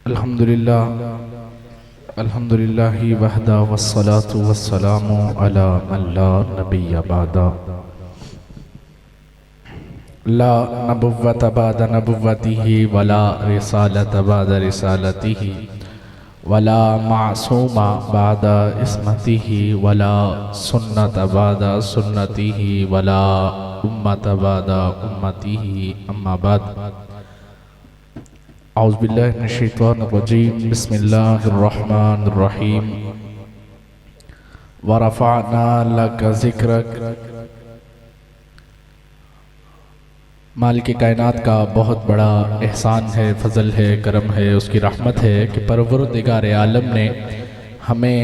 الحمدللہ وحدہ والصلاة والسلام علی من لا نبی بعدہ لا نبوت بعد نبوتہ ولا رسالت بعد رسالتہ ولا معصوم بعد عصمتہ ولا سنت بعد سنتہ ولا امت بعد امتہ اما بعد اعوذ باللہ من الشیطان الرجیم بسم اللہ الرحمن الرحیم ورفعنا لک ذکرک۔ مالک کائنات کا بہت بڑا احسان ہے، فضل ہے، کرم ہے، اس کی رحمت ہے کہ پروردگار عالم نے ہمیں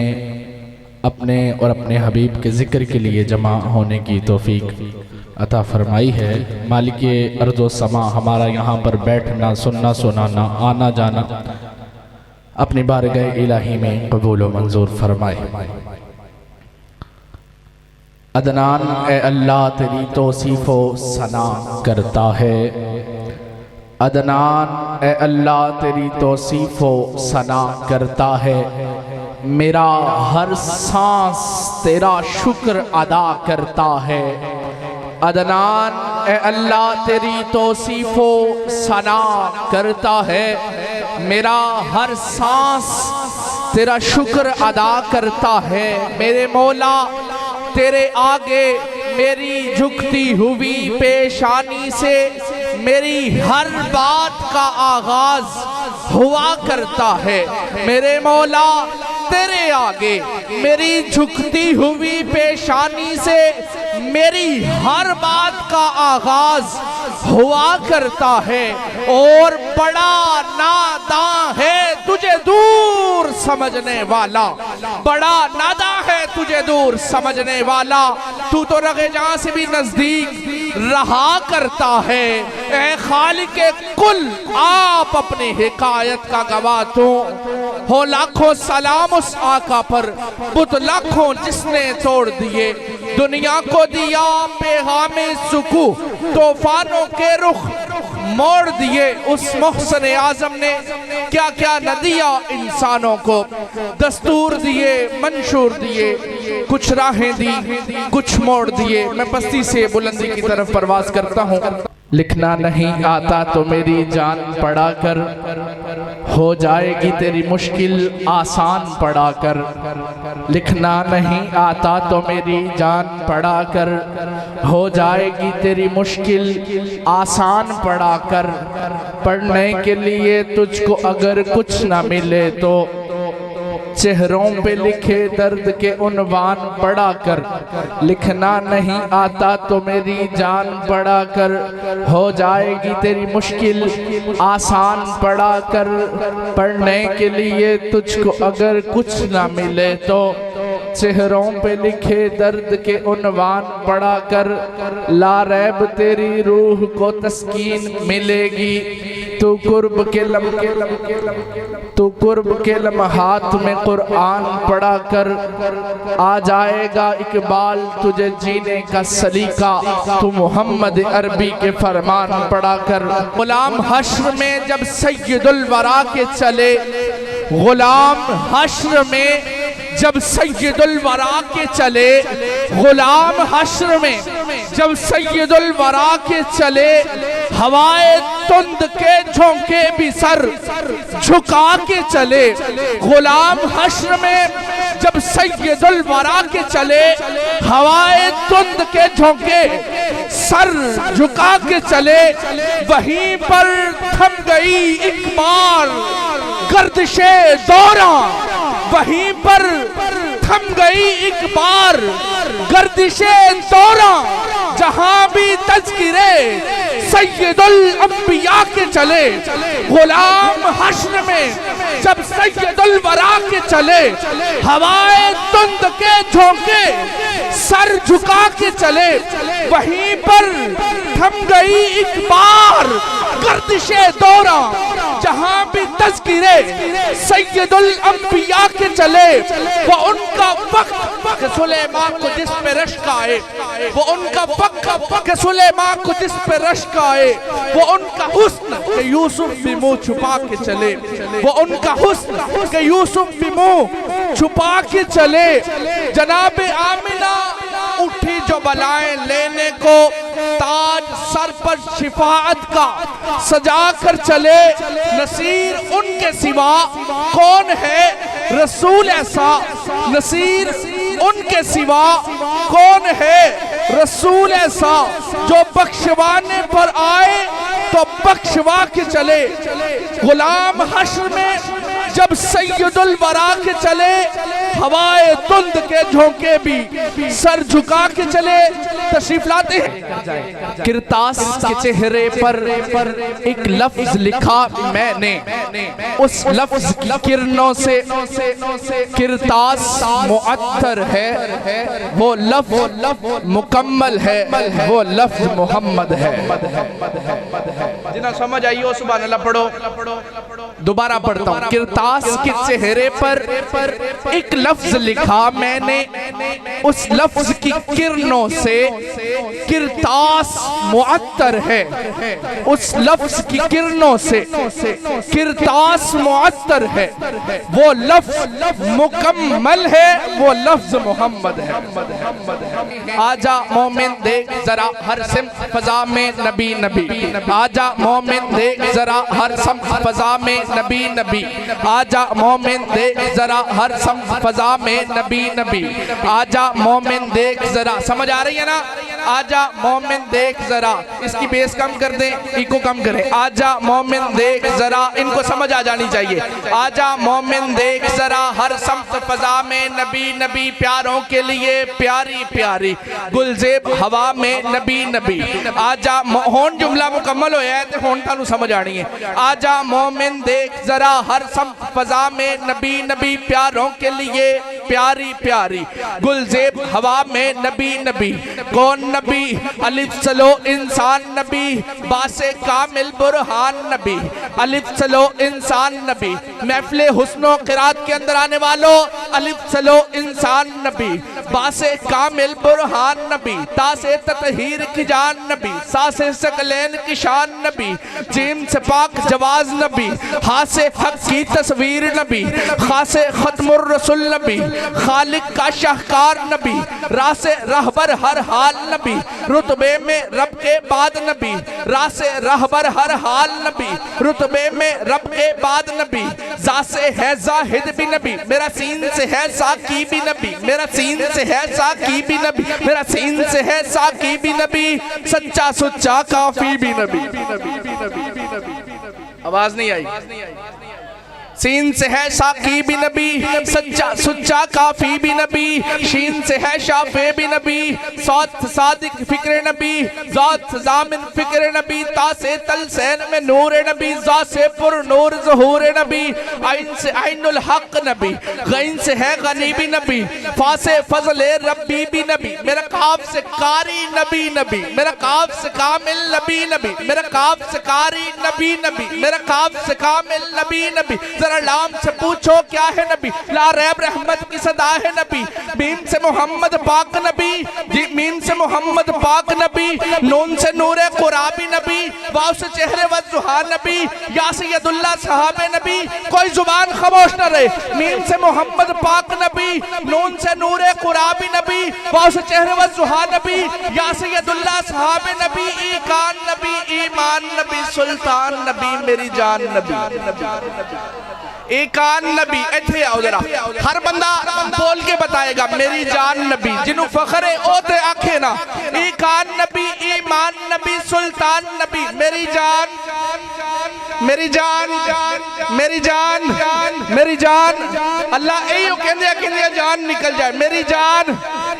اپنے اور اپنے حبیب کے ذکر کے لیے جمع ہونے کی توفیق عطا فرمائی ہے۔ مالک ارض و سما ہمارا یہاں پر بیٹھنا، سننا، سنانا، آنا جانا اپنی بارگاہ الہی میں قبول و منظور فرمائے۔ عدنان اے اللہ تیری توصیف و ثنا کرتا ہے، عدنان اے اللہ تیری توصیف و ثنا کرتا ہے، میرا ہر سانس تیرا شکر ادا کرتا ہے۔ عدنان اے اللہ تیری توصیف و ثنا کرتا ہے، میرا ہر سانس تیرا شکر ادا کرتا ہے۔ میرے مولا تیرے آگے میری جھکتی ہوئی پیشانی سے میری ہر بات کا آغاز ہوا کرتا ہے۔ میرے مولا تیرے آگے میری جھکتی ہوئی پیشانی سے میری ہر بات کا آغاز ہوا کرتا ہے، اور بڑا ناداں ہے تجھے دور سمجھنے والا، بڑا ناداں ہے تجھے دور سمجھنے والا، تو رغ جہاں سے بھی نزدیک رہا کرتا ہے۔ اے خالق کل آپ اپنی حکایت کا گواہ تو ہو، لاکھوں سلام اس آقا پر، بت لاکھوں جس نے توڑ دیے، دنیا کو دیا پیغام سکو، طوفانوں کے رخ موڑ دیے۔ اس محسن اعظم نے کیا کیا نہ دیا انسانوں کو، دستور دیے، منشور دیے، کچھ راہیں دی، کچھ موڑ دیے۔ میں پستی سے بلندی کی طرف پرواز کرتا ہوں۔ لکھنا نہیں آتا تو میری جان پڑھا کر، ہو جائے گی تیری مشکل آسان پڑھا کر۔ لکھنا نہیں آتا تو میری جان پڑھا کر، ہو جائے گی تیری مشکل آسان پڑھا کر۔ پڑھنے کے لیے تجھ کو اگر کچھ نہ ملے تو چہروں پہ لکھے درد کے عنوان پڑھا کر۔ لکھنا نہیں آتا تو میری جان پڑھا کر، ہو جائے گی تیری مشکل آسان پڑھا کر۔ پڑھنے کے لیے تجھ کو اگر کچھ نہ ملے تو چہروں پہ لکھے درد کے عنوان پڑھا کر۔ لا ریب تیری روح کو تسکین ملے گی، تو قرب کے لمحات میں قرآن پڑھا کر۔ آ جائے گا اقبال تجھے جینے کا سلیقہ، تو محمد عربی کے فرمان پڑھا کر۔ غلام حشر میں جب سید الورا کے چلے، غلام حشر میں جب سید الورا کے چلے، غلام حشر میں جب سید الورا کے چلے، ہوائے تند کے جھونکے بھی سر جھکا کے چلے۔ غلام حشر میں جب سید الورا کے چلے، ہوائے تند کے جھونکے سر جھکا کے چلے۔ وہیں پر تھم گئی ایک بار گردش دوراں، وہیں پر تھم گئی ایک بار گردش دوراں، جہاں بھی تذکرے سید الانبیاء کے چلے۔ غلام حشر میں جب سید الورا کے چلے، ہوائے تند کے جھونکے سر جھکا کے چلے۔ وہیں پر تھم گئی ایک بار گردش دورہ جہاں بھی تذکرے سید الانبیاء کے چلے، وہ ان کا وقت کہ سلیمان کو جس پہ رشک آئے، وہ ان کا وقت کہ سلیمان کو جس پہ رشک آئے، وہ ان کا حسن کہ یوسف بھی منہ چھپا کے چلے، وہ ان کا حسن کہ یوسف بھی منہ چھپا کے چلے۔ جناب آمنہ اٹھی جو بلائیں لینے کو، تاج سر پر شفاعت کا سجا کر چلے، نصیر ان کے سوا کون ہے رسول ایسا، نصیر ان کے سوا کون ہے رسول ایسا، جو بخشوانے پر آئے تو بخشوا کے چلے۔ غلام حشر میں جب سید الورا کے چلے، ہوائے تند کے جھونکے بھی سر جھکا کے چلے۔ تشریف لاتے ہیں۔ کرتاس کے چہرے پر ایک لفظ لکھا میں نے، اس لفظ کی کرنوں سے کرتاس معطر ہے، وہ لفظ مکمل ہے، وہ لفظ محمد ہے۔ جنہاں سمجھ آئیے وہ سبحان اللہ پڑھو۔ دوبارہ پڑھتا ہوں۔ کرتاس کے چہرے پر ایک لفظ لکھا میں نے، اس لفظ کی کرنوں سے کرتاس معطر ہے، اس لفظ کی کرنوں سے کرتاس معطر ہے، وہ لفظ مکمل ہے، وہ لفظ محمد ہے۔ آجا مومن دیکھ ذرا ہر سمت فضا میں نبی نبی، آجا مومن دیکھ ذرا ہر سمت فضا میں نبی نبی، آجا مومن دیکھ ذرا ہر سمت فضا میں نبی نبی، آجا مومن دیکھ ذرا، سمجھ آ رہی ہے نا؟ آجا مومن دیکھ ذرا، اس کی بیس کم کر دیں، ایکو کم کریں۔ آجا مومن دیکھ ذرا، ان کو سمجھ آ جانی چاہیے۔ آجا مومن دیکھ ذرا ہر سمت فضا میں نبی نبی، پیاروں کے لیے پیاری پیاری گلزیب ہوا میں نبی نبی۔ آجا ہون جملہ مکمل ہویا ہے تو ہون تانوں سمجھ آنی ہے۔ آجا مومن دیکھ ذرا ہر سمت فضا میں نبی نبی، پیاروں کے لیے پیاری پیاری گلزیب ہوا میں نبی نبی۔ کون نبی؟ الف سلو انسان نبی، باس کامل برہان نبی، الف سلو انسان نبی۔ محفل حسن و قرات کے اندر آنے والوں، الف سلو انسان نبی، باس کامل برہان نبی، تاس تطہیر کی جان نبی، ساس سکلین کی شان نبی، جیم سے پاک جواز نبی، ہاں سے حق کی تصویر نبی، خاص ختم الرسول نبی، خالق کا شاہکار نبی، راس رہبر ہر حال نبی، رتبے میں رب کے بعد نبی، راس رہبر ہر حال نبی، رتبے میں رب کے بعد نبی، ذات سے ہے زاہد بھی نبی، میرا سین سے ہے ساکی بھی نبی، میرا سین سے ہے ساکی بھی نبی، میرا سین سے ہے ساکی بھی نبی، سچا سچا کافی بھی نبی۔ آواز نہیں آئی؟ سین سے ہے ساقی بھی نبی، سچا سچا کافی بھی نبی، شین سے ہے شافع بھی نبی، صاد صادق فکر نبی، ذات ضامن فکر نبی، تا سے تل سین میں نور نبی، ذات سے پر نور ظہور نبی، عین سے عین الحق نبی، غین سے ہے غنی بھی نبی، فا سے فضل ربی بھی نبی، میرا کاف سے کاری نبی نبی، میرا کاف سے کامل نبی نبی، میرا کاف سے کاری نبی نبی، میرا کاف سے کامل نبی نبی۔ ذرا لام سے پوچھو کیا ہے نبی، لا ریب رحمت کی صدا ہے نبی، میم سے محمد پاک نبی، میم سے محمد پاک نبی، نون سے نور قرابی نبی، واو سے چہرے وضحا نبی، یا سید اللہ صحاب نبی، کوئی زبان خاموش نہ رہے، میم سے محمد پاک نبی، نون سے نور قرابی نبی، واو سے چہرے وضحا نبی، یا سید اللہ صحاب نبی، ایکان نبی، ایمان نبی، سلطان نبی، میری جان نبی۔ ایکان نبی، ایتھے آؤ ذرا، ہر بندہ بول کے بتائے گا میری جان نبی، جنہوں فخر اوتے آنکھیں نا، ایکان نبی، ایمان نبی، سلطان نبی، میری جان، میری جان، میری جان میری جان اللہ ایو کہندے جان نکل جائے میری جان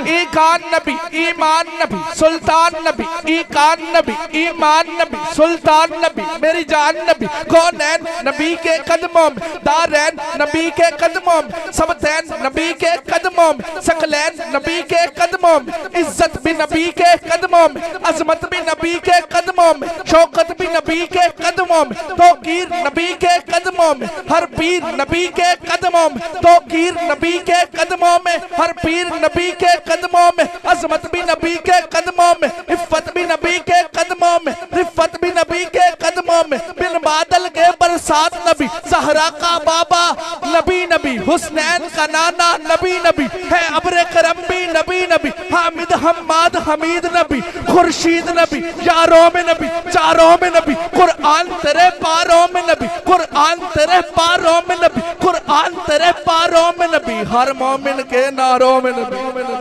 ایکان نبی ایمان نبی سلطان نبی ایکان نبی ایمان نبی سلطان نبی میری جان نبی کونین نبی کے قدموں میں دارین نبی کے قدموں میں سبتین نبی کے قدموں میں سکلین نبی کے قدموں میں عزت بھی نبی کے قدموں میں عظمت بھی نبی کے قدموں میں شوقت بھی نبی کے قدموں میں توقیر نبی کے قدموں میں ہر پیر نبی کے قدموں میں توقیر نبی کے قدموں میں ہر پیر نبی کے قدموں میں عظمت بھی نبی کے قدموں میں عفت بھی نبی کے قدموں میں رفت بھی نبی کے قدموں میں بن بادل کے برسات نبی زہرا کا بابا نبی نبی حسنین کا نانا نبی نبی ہے ابر کرم بھی نبی نبی حامد حماد حمید نبی خورشید نبی یاروں میں نبی چاروں میں نبی قرآن تیرے پاروں میں نبی قرآن تیرے پاروں میں نبی قرآن تیرے پاروں میں نبی ہر مومن کے ناروں میں نبی